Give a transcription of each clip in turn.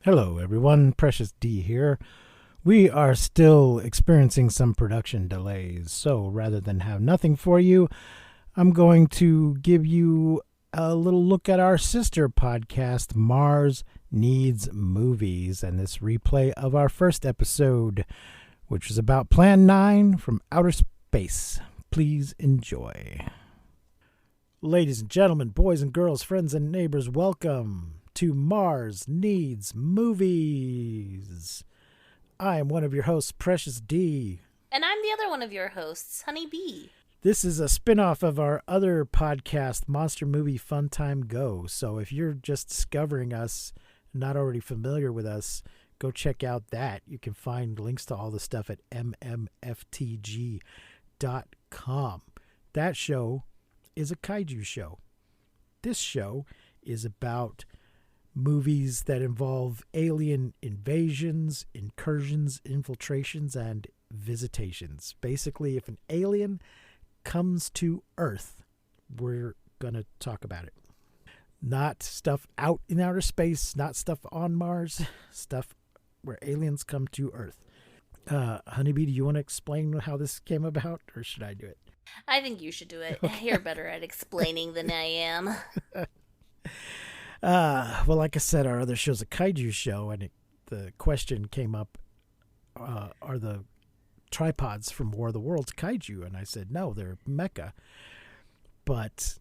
Hello, everyone. Precious D here. We are still experiencing some production delays, so rather than have nothing for you, I'm going to give you a little look at our sister podcast, Mars Needs Movies, and this replay of our first episode, which is about Plan 9 from Outer Space. Please enjoy. Ladies and gentlemen, boys and girls, friends and neighbors, welcome to Mars Needs Movies. I am one of your hosts, Precious D. And I'm the other one of your hosts, Honey B. This is a spin-off of our other podcast, Monster Movie Fun Time Go. So if you're just discovering us, not already familiar with us, go check out that. You can find links to all the stuff at mmftg.com. That show is a kaiju show. This show is about movies that involve alien invasions, incursions, infiltrations, and visitations. Basically, if an alien comes to Earth, we're going to talk about it. Not stuff out in outer space, not stuff on Mars, stuff where aliens come to Earth. Honeybee, do you want to explain how this came about, or should I do it? I think you should do it. Okay. You're better at explaining than I am. Well, like I said, our other show's a kaiju show, and the question came up, are the tripods from War of the Worlds kaiju? And I said, no, they're mecha. But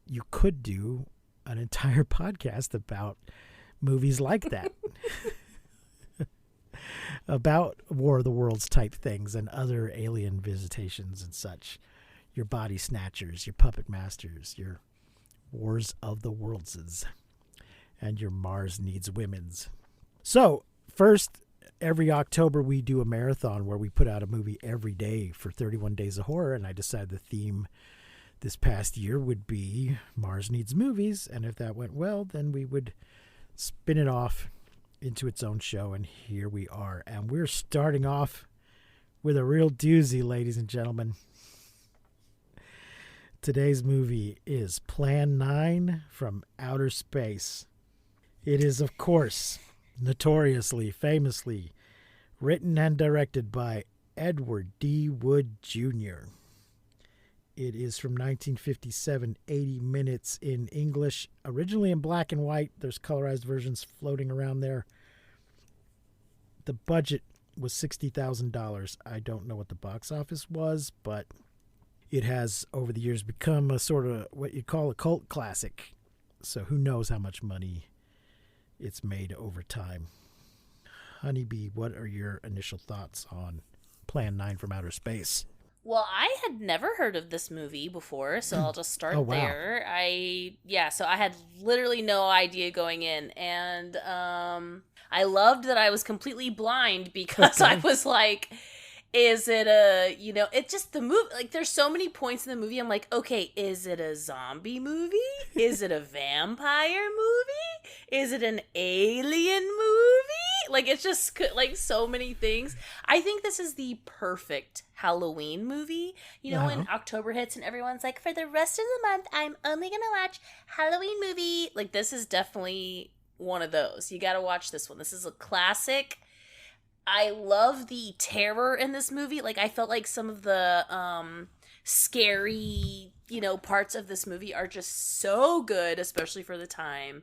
you could do an entire podcast about movies like that. About War of the Worlds type things and other alien visitations and such. Your body snatchers, your puppet masters, your Wars of the Worldses, and your Mars Needs Women's. So, first, every October we do a marathon where we put out a movie every day for 31 Days of Horror, and I decided the theme this past year would be Mars Needs Movies, and if that went well, then we would spin it off into its own show, and here we are. And we're starting off with a real doozy, ladies and gentlemen. Today's movie is Plan 9 from Outer Space. It is, of course, notoriously, famously written and directed by Edward D. Wood Jr. It is from 1957, 80 minutes in English, originally in black and white. There's colorized versions floating around there. The budget was $60,000. I don't know what the box office was, but it has, over the years, become a sort of what you'd call a cult classic. So who knows how much money it's made over time. Honeybee, what are your initial thoughts on Plan 9 from Outer Space? Well, I had never heard of this movie before, so I'll just start there. So I had literally no idea going in, and I loved that I was completely blind because I was like, is it it's just the movie, like there's so many points in the movie I'm like, okay, is it a zombie movie? Is it a vampire movie? Is it an alien movie? Like, it's just like so many things. I think this is the perfect Halloween movie. When October hits and everyone's like, for the rest of the month, I'm only gonna watch Halloween movie. Like, this is definitely one of those. You gotta watch this one. This is a classic. I love the terror in this movie. Like, I felt like some of the scary, parts of this movie are just so good, especially for the time.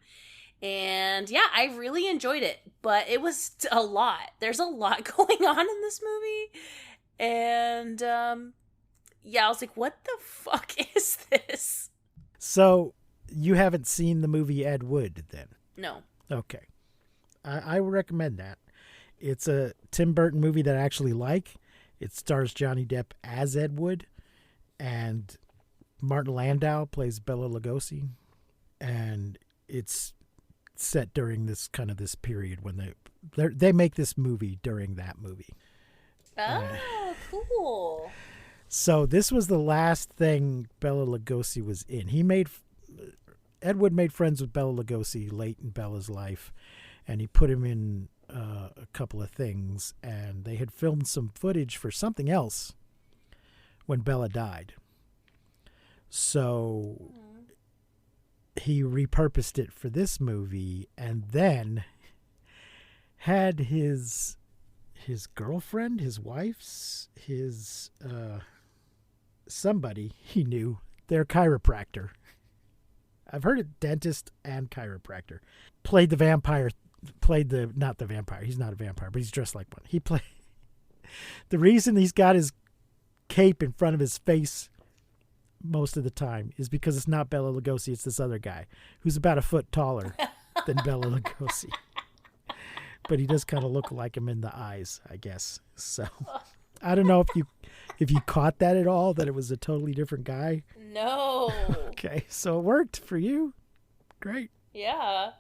And yeah, I really enjoyed it, but it was a lot. There's a lot going on in this movie. And I was like, what the fuck is this? So, you haven't seen the movie Ed Wood, then? No. Okay. I would recommend that. It's a Tim Burton movie that I actually like. It stars Johnny Depp as Ed Wood, and Martin Landau plays Bela Lugosi, and it's set during this period when they make this movie during that movie. Oh, cool. So this was the last thing Bela Lugosi was in. Ed Wood made friends with Bela Lugosi late in Bela's life, and he put him in a couple of things, and they had filmed some footage for something else when Bela died. So he repurposed it for this movie, and then had his girlfriend, his wife's, his somebody he knew, their chiropractor. I've heard it, dentist and chiropractor. Not the vampire. He's not a vampire, but he's dressed like one. The reason he's got his cape in front of his face most of the time is because it's not Bela Lugosi, it's this other guy who's about a foot taller than Bela Lugosi. But he does kind of look like him in the eyes, I guess. So I don't know if you caught that at all, that it was a totally different guy. No. Okay, so it worked for you. Great. Yeah.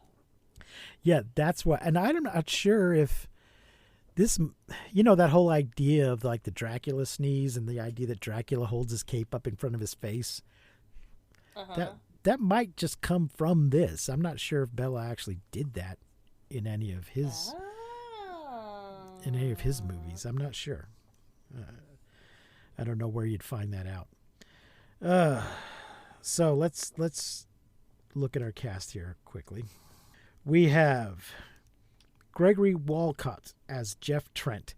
Yeah, that's what. And I'm not sure if this, that whole idea of like the Dracula sneeze and the idea that Dracula holds his cape up in front of his face. That might just come from this. I'm not sure if Bela actually did that in any of his movies. I'm not sure. I don't know where you'd find that out. So let's look at our cast here quickly. We have Gregory Walcott as Jeff Trent,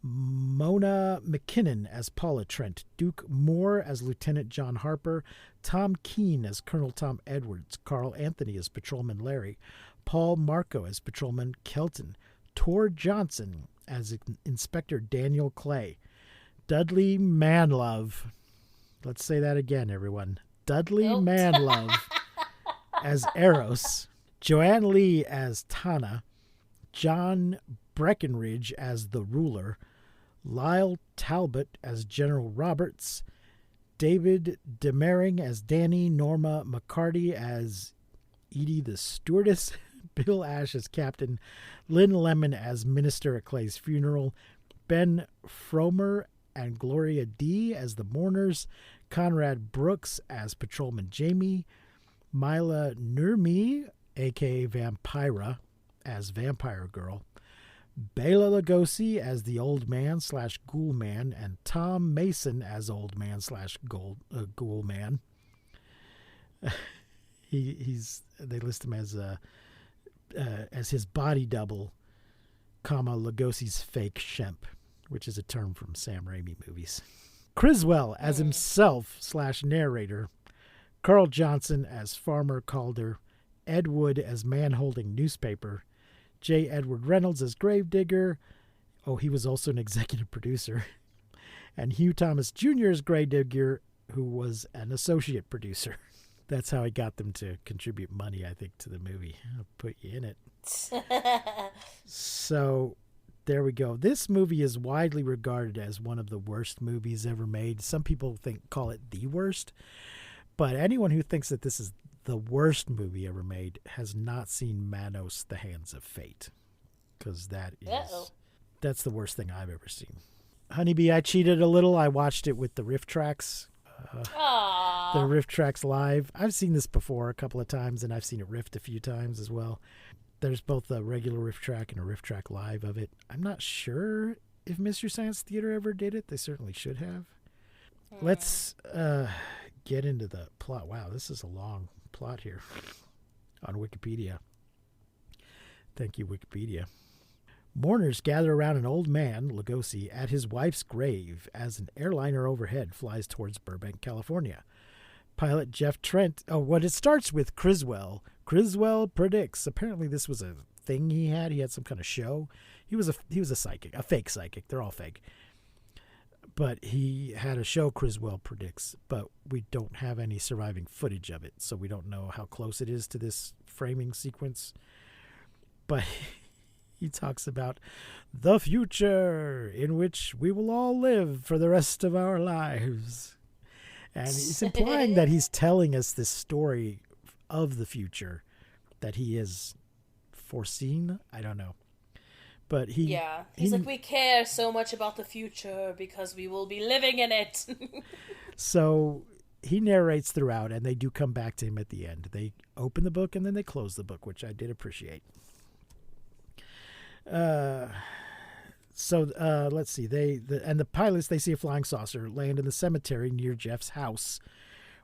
Mona McKinnon as Paula Trent, Duke Moore as Lieutenant John Harper, Tom Keene as Colonel Tom Edwards, Carl Anthony as Patrolman Larry, Paul Marco as Patrolman Kelton, Tor Johnson as Inspector Daniel Clay, Dudley Manlove. Let's say that again, everyone. Dudley Manlove as Eros, Joanne Lee as Tana, John Breckenridge as the Ruler, Lyle Talbot as General Roberts, David Demering as Danny, Norma McCarty as Edie the Stewardess, Bill Ash as Captain, Lynn Lemon as Minister at Clay's funeral, Ben Fromer and Gloria D as the mourners, Conrad Brooks as Patrolman Jamie, Mila Nurmi, a.k.a. Vampira, as Vampire Girl, Bela Lugosi as the Old Man / Ghoul Man, and Tom Mason as Old Man / Ghoul Man. They list him as his body double, Lugosi's fake Shemp, which is a term from Sam Raimi movies. Criswell as himself / narrator, Carl Johnson as Farmer Calder, Ed Wood as man holding newspaper, J. Edward Reynolds as Gravedigger. Oh, he was also an executive producer. And Hugh Thomas Jr. as Gravedigger, who was an associate producer. That's how he got them to contribute money, I think, to the movie. I'll put you in it. So there we go. This movie is widely regarded as one of the worst movies ever made. Some people call it the worst. But anyone who thinks that this is the worst movie ever made has not seen Manos, The Hands of Fate. Because that's the worst thing I've ever seen. Honeybee, I cheated a little. I watched it with the riff tracks. The riff tracks live. I've seen this before a couple of times, and I've seen it riffed a few times as well. There's both a regular riff track and a riff track live of it. I'm not sure if Mystery Science Theater ever did it. They certainly should have. Let's get into the plot. Wow, this is a long plot here on Wikipedia. Thank you, Wikipedia. Mourners gather around an old man, Lugosi, at his wife's grave as an airliner overhead flies towards Burbank, California. Pilot Jeff Trent. It starts with Criswell. Criswell predicts. Apparently, this was a thing he had. He had some kind of show. He was a psychic, a fake psychic. They're all fake. But he had a show, Criswell predicts, but we don't have any surviving footage of it, so we don't know how close it is to this framing sequence. But he talks about the future in which we will all live for the rest of our lives. And he's implying that he's telling us this story of the future that he has foreseen. I don't know. But he's like, we care so much about the future because we will be living in it. So he narrates throughout, and they do come back to him at the end. They open the book and then they close the book, which I did appreciate. Let's see. The pilots, they see a flying saucer land in the cemetery near Jeff's house,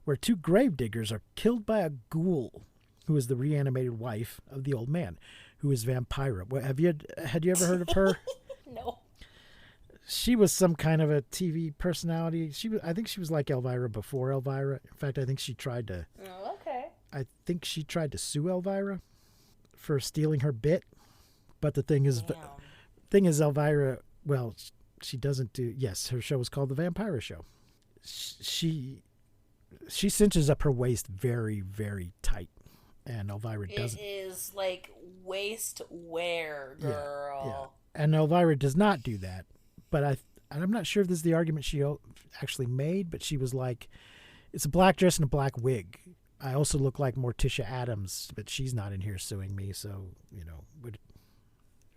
where two gravediggers are killed by a ghoul, who is the reanimated wife of the old man. who is Vampira. Had you ever heard of her? No. She was some kind of a TV personality. I think she was like Elvira before Elvira. In fact, I think she tried to. Oh, okay. I think she tried to sue Elvira for stealing her bit. But the thing is, Elvira. Well, she doesn't do. Yes, her show was called The Vampira Show. She cinches up her waist very, very tight, and Elvira doesn't. It is like waist wear, girl. Yeah. And Elvira does not do that. But I'm not sure if this is the argument she actually made, but she was like, it's a black dress and a black wig. I also look like Morticia Addams, but she's not in here suing me, so,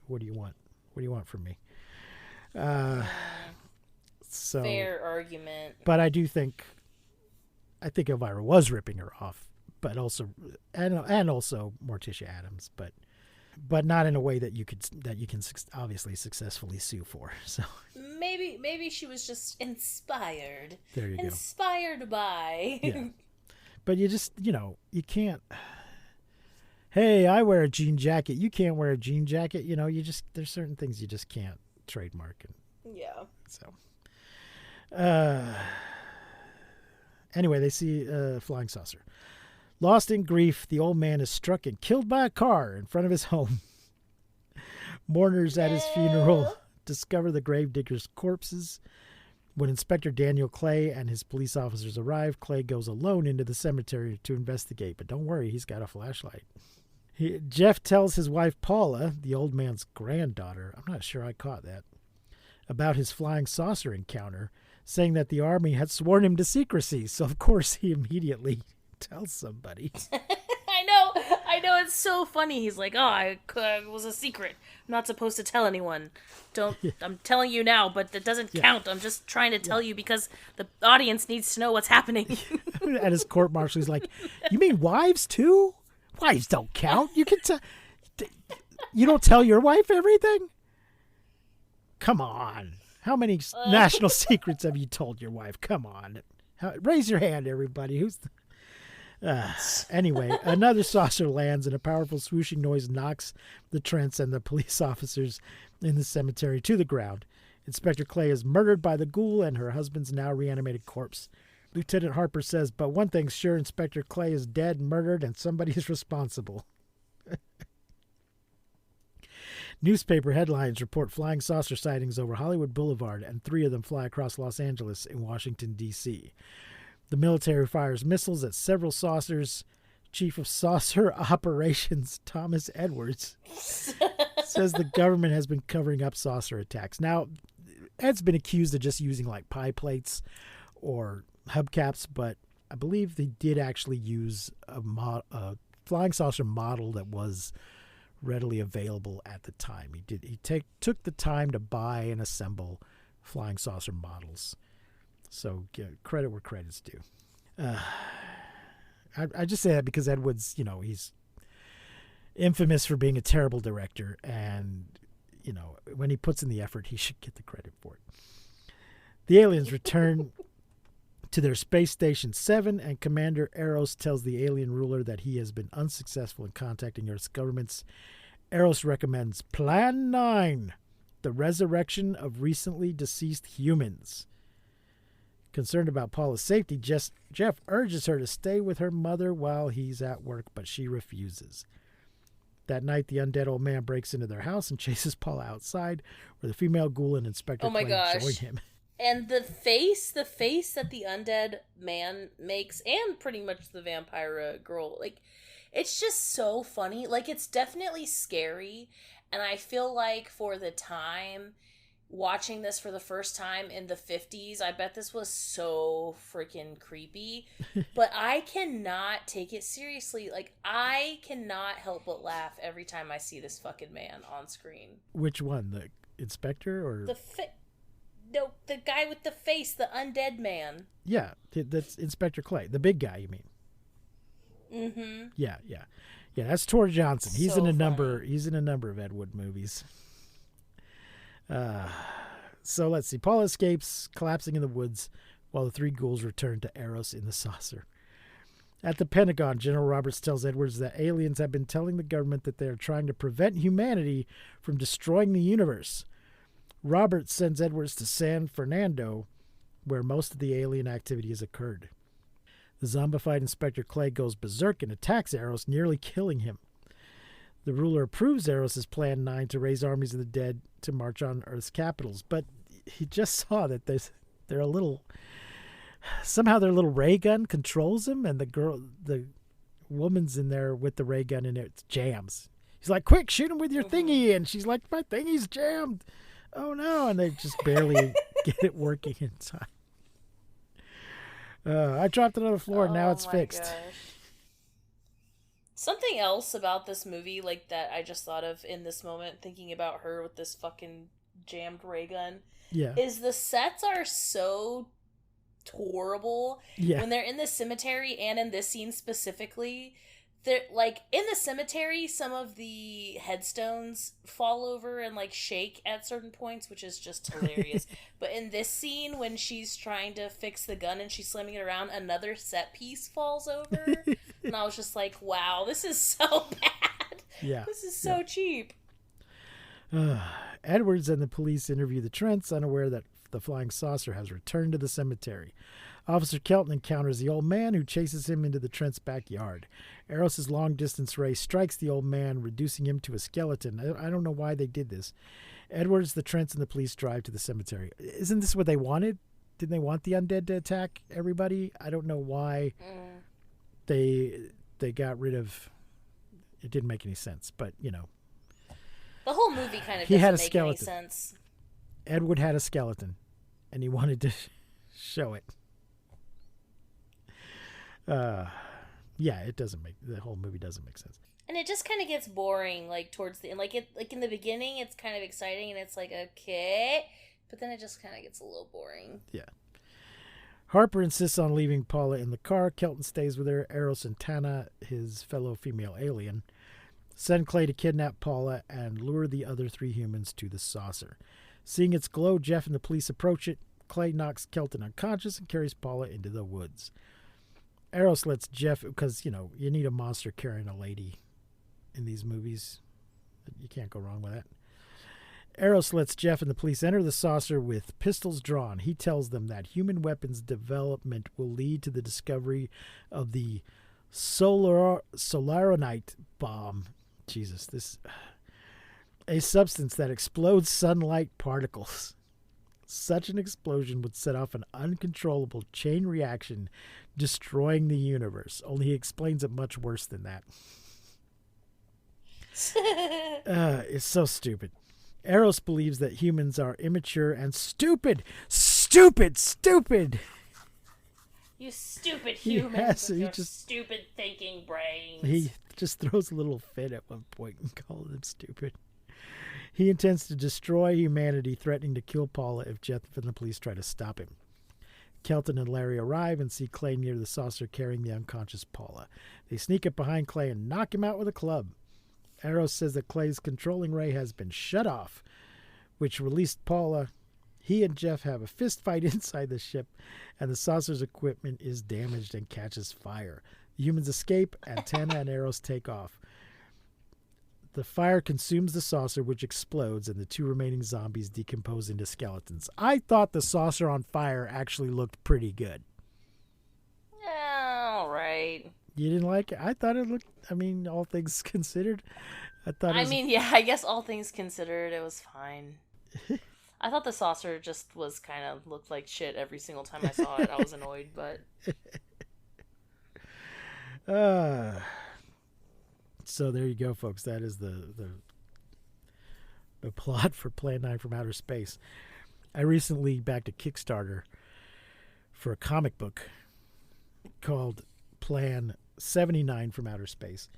what do you want? What do you want from me? So fair argument. But I think Elvira was ripping her off, but also and also Morticia Addams, but not in a way that you can obviously successfully sue for. So maybe she was just inspired. There you go. Inspired by. Yeah. But you just you can't. Hey, I wear a jean jacket. You can't wear a jean jacket. There's certain things you just can't trademark. Yeah. So. Anyway, they see a flying saucer. Lost in grief, the old man is struck and killed by a car in front of his home. Mourners at his funeral discover the gravedigger's corpses. When Inspector Daniel Clay and his police officers arrive, Clay goes alone into the cemetery to investigate. But don't worry, he's got a flashlight. Jeff tells his wife Paula, the old man's granddaughter, I'm not sure I caught that, about his flying saucer encounter, saying that the army had sworn him to secrecy. So, of course, he immediately tells somebody. I know, it's so funny. He's like, it was a secret. I'm not supposed to tell anyone. I'm telling you now, but that doesn't count. I'm just trying to tell you because the audience needs to know what's happening. At his court martial, he's like, you mean wives too? Wives don't count. You can you don't tell your wife everything? Come on. How many national secrets have you told your wife? Come on. Raise your hand, everybody. Anyway, another saucer lands and a powerful swooshing noise knocks the Trents and the police officers in the cemetery to the ground. Inspector Clay is murdered by the ghoul and her husband's now reanimated corpse. Lieutenant Harper says, but one thing's sure, Inspector Clay is dead, murdered, and somebody is responsible. Newspaper headlines report flying saucer sightings over Hollywood Boulevard, and 3 of them fly across Los Angeles and Washington, D.C. The military fires missiles at several saucers. Chief of Saucer Operations, Thomas Edwards, says the government has been covering up saucer attacks. Now, Ed's been accused of just using like pie plates or hubcaps, but I believe they did actually use a flying saucer model that was readily available at the time. He took the time to buy and assemble flying saucer models. So credit where credit's due. I just say that because Edwards, he's infamous for being a terrible director, and when he puts in the effort, he should get the credit for it. The aliens return to their space station 7, and Commander Eros tells the alien ruler that he has been unsuccessful in contacting Earth's governments. Eros recommends Plan 9, the resurrection of recently deceased humans. Concerned about Paula's safety, Jeff urges her to stay with her mother while he's at work, but she refuses. That night, the undead old man breaks into their house and chases Paula outside, where the female ghoul and Inspector Clay join him. And the face that the undead man makes, and pretty much the Vampira girl, it's just so funny. It's definitely scary, and I feel like for the time, watching this for the first time in the 50s, I bet this was so freaking creepy. But I cannot take it seriously. I cannot help but laugh every time I see this fucking man on screen. Which one? The inspector or No, the guy with the face, the undead man. Yeah, that's Inspector Clay, the big guy. You mean? Mm-hmm. Yeah. That's Tor Johnson. He's in a number. Funny. He's in a number of Ed Wood movies. So let's see. Paula escapes, collapsing in the woods, while the 3 ghouls return to Eros in the saucer. At the Pentagon, General Roberts tells Edwards that aliens have been telling the government that they are trying to prevent humanity from destroying the universe. Roberts sends Edwards to San Fernando, where most of the alien activity has occurred. The zombified Inspector Clay goes berserk and attacks Eros, nearly killing him. The ruler approves Eros' Plan 9 to raise armies of the dead to march on Earth's capitals, but he just saw that they're a little... Somehow their little ray gun controls him, and the woman's in there with the ray gun, and it jams. He's like, "Quick, shoot him with your thingy!" And she's like, "My thingy's jammed. Oh no!" And they just barely get it working in time. I dropped it on the floor, and now it's fixed. Gosh. Something else about this movie, like that I just thought of in this moment, thinking about her with this fucking jammed ray gun, is the sets are so horrible. When they're in the cemetery, and in this scene specifically, they're like, in the cemetery, some of the headstones fall over and like shake at certain points, which is just hilarious. But in this scene, when she's trying to fix the gun and she's slamming it around, another set piece falls over. And I was just like, wow, this is so bad. This is so cheap. Edwards and the police interview the Trents, unaware that the flying saucer has returned to the cemetery. Officer Kelton encounters the old man, who chases him into the Trent's backyard. Eros' long-distance ray strikes the old man, reducing him to a skeleton. I don't know why they did this. Edwards, the Trents, and the police drive to the cemetery. Isn't this what they wanted? Didn't they want the undead to attack everybody? I don't know why they got rid of... It didn't make any sense, but, you know. The whole movie kind of doesn't make any sense. Edward had a skeleton, and he wanted to show it. It doesn't make... The whole movie doesn't make sense. And it just kind of gets boring, like, towards the end. Like, in the beginning, it's kind of exciting, and it's like, okay. But then it just kind of gets a little boring. Yeah. Harper insists on leaving Paula in the car. Kelton stays with her. Eros and Tana, his fellow female alien, send Clay to kidnap Paula and lure the other 3 humans to the saucer. Seeing its glow, Jeff and the police approach it. Clay knocks Kelton unconscious and carries Paula into the woods. Eros lets Jeff, because, you know, you need a monster carrying a lady in these movies. You can't go wrong with that. Eros lets Jeff and the police enter the saucer with pistols drawn. He tells them that human weapons development will lead to the discovery of the solaronite bomb. Jesus, this... A substance that explodes sunlight particles. Such an explosion would set off an uncontrollable chain reaction, destroying the universe. Only he explains it much worse than that. It's so stupid. Eros believes that humans are immature and stupid. Stupid! You stupid humans with your stupid thinking brains. He just throws a little fit at one point and calls them stupid. He intends to destroy humanity, threatening to kill Paula if Jeff and the police try to stop him. Kelton and Larry arrive and see Clay near the saucer carrying the unconscious Paula. They sneak up behind Clay and knock him out with a club. Eros says that Clay's controlling ray has been shut off, which released Paula. He and Jeff have a fist fight inside the ship, and the saucer's equipment is damaged and catches fire. The humans escape, and Tana and Eros take off. The fire consumes the saucer, which explodes, and the 2 remaining zombies decompose into skeletons. I thought the saucer on fire actually looked pretty good. Yeah, all right. You didn't like it? I thought it looked... I mean, all things considered, I guess all things considered, it was fine. I thought the saucer just was kind of looked like shit every single time I saw it. I was annoyed, but... So there you go, folks. That is the plot for Plan 9 from Outer Space. I recently backed a Kickstarter for a comic book called Plan 79 from Outer Space.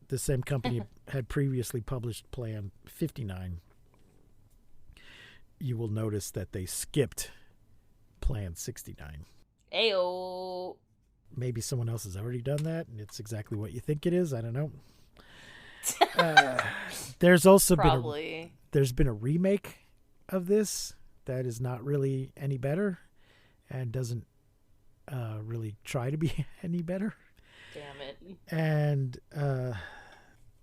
The same company had previously published Plan 59. You will notice that they skipped Plan 69. Ayo. Maybe someone else has already done that, and it's exactly what you think it is. I don't know. There's also been a remake of this that is not really any better and doesn't really try to be any better. Damn it. And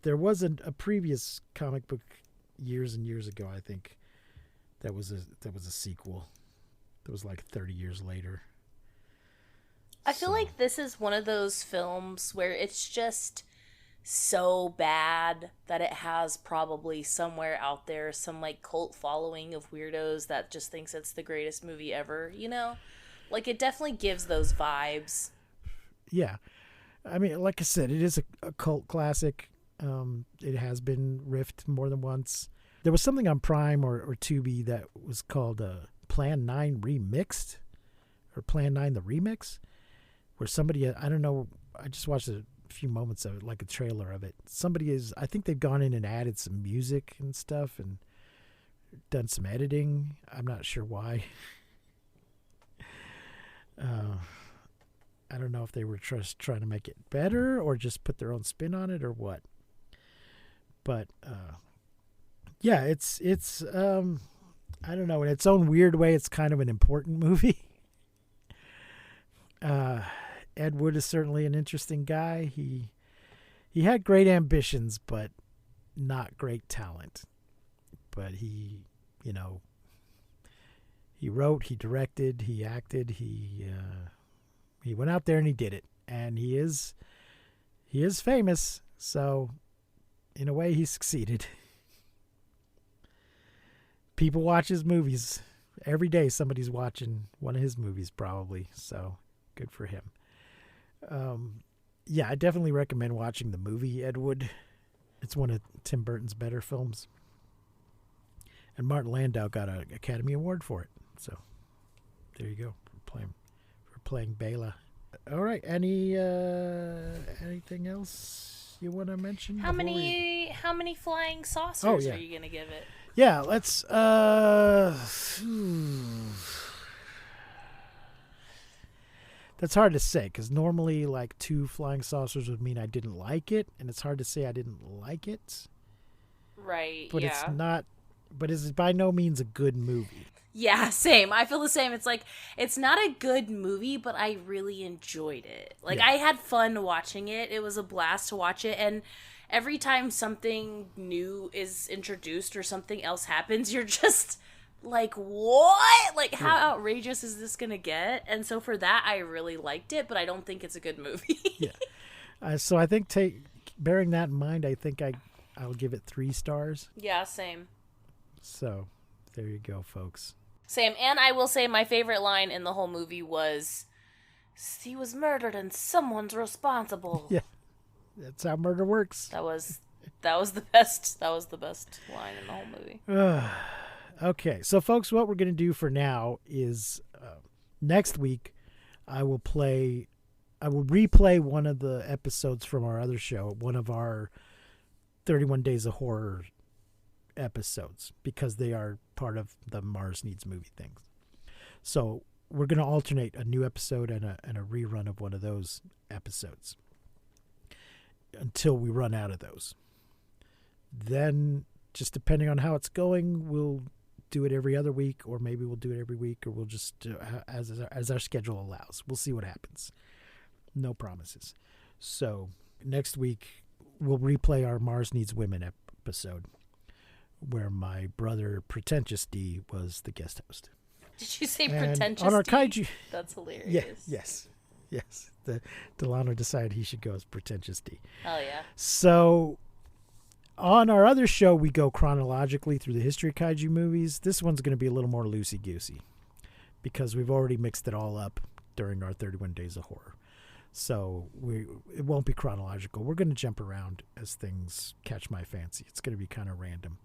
there wasn't a previous comic book years and years ago, I think, that was a sequel. That was like 30 years later. I feel like this is one of those films where it's just so bad that it has probably somewhere out there some like cult following of weirdos that just thinks it's the greatest movie ever, you know? Like it definitely gives those vibes. Yeah. I mean, like I said, it is a cult classic. It has been riffed more than once. There was something on Prime or Tubi that was called Plan 9 Remixed, or Plan 9 the Remix, where somebody, I don't know, I just watched a few moments of it, like a trailer of it. I think they've gone in and added some music and stuff and done some editing. I'm not sure why. I don't know if they were just trying to make it better or just put their own spin on it or what. But yeah, it's I don't know, in its own weird way, it's kind of an important movie. Ed Wood is certainly an interesting guy. He had great ambitions, but not great talent. But he wrote, he directed, he acted, he went out there and he did it. And he is famous, so in a way he succeeded. People watch his movies. Every day somebody's watching one of his movies probably, so good for him. Yeah, I definitely recommend watching the movie Ed Wood. It's one of Tim Burton's better films. And Martin Landau got an Academy Award for it. So there you go, for playing Bela. All right, anything else you want to mention? How many flying saucers are you going to give it? Yeah, let's That's hard to say, because normally like 2 flying saucers would mean I didn't like it, and it's hard to say I didn't like it. Right, but it's not, but it's by no means a good movie. Yeah, same. I feel the same. It's like, it's not a good movie, but I really enjoyed it. Like, I had fun watching it. It was a blast to watch it, and every time something new is introduced or something else happens, you're just like, what? Like, how outrageous is this gonna get? And so for that, I really liked it, but I don't think it's a good movie. Yeah. So I think, bearing that in mind, I think I'll give it 3 stars. Yeah, same. So there you go, folks. Same. And I will say my favorite line in the whole movie was, he was murdered and someone's responsible. Yeah. That's how murder works. That was the best. That was the best line in the whole movie. Okay, so folks, what we're going to do for now is next week I will replay one of the episodes from our other show, one of our 31 Days of Horror episodes, because they are part of the Mars Needs movie things. So we're going to alternate a new episode and a rerun of one of those episodes until we run out of those. Then, just depending on how it's going, we'll do it every other week, or maybe we'll do it every week, or we'll just do as our schedule allows. We'll see what happens. No promises. So next week we'll replay our Mars Needs Women episode, where my brother Pretentious D was the guest host. Did you say Pretentious on our D? Kaiju? That's hilarious. Yes. Delano decided he should go as Pretentious D. Oh yeah. So on our other show, we go chronologically through the history of kaiju movies. This one's going to be a little more loosey-goosey because we've already mixed it all up during our 31 Days of Horror. So it won't be chronological. We're going to jump around as things catch my fancy. It's going to be kind of random.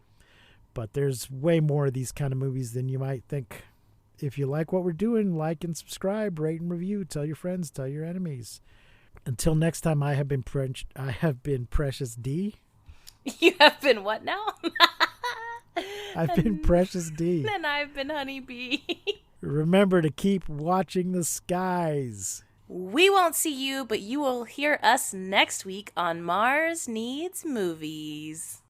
But there's way more of these kind of movies than you might think. If you like what we're doing, like and subscribe, rate and review, tell your friends, tell your enemies. Until next time, I have been Precious D. You have been what now? I've been Precious D. And I've been Honeybee. Remember to keep watching the skies. We won't see you, but you will hear us next week on Mars Needs Movies.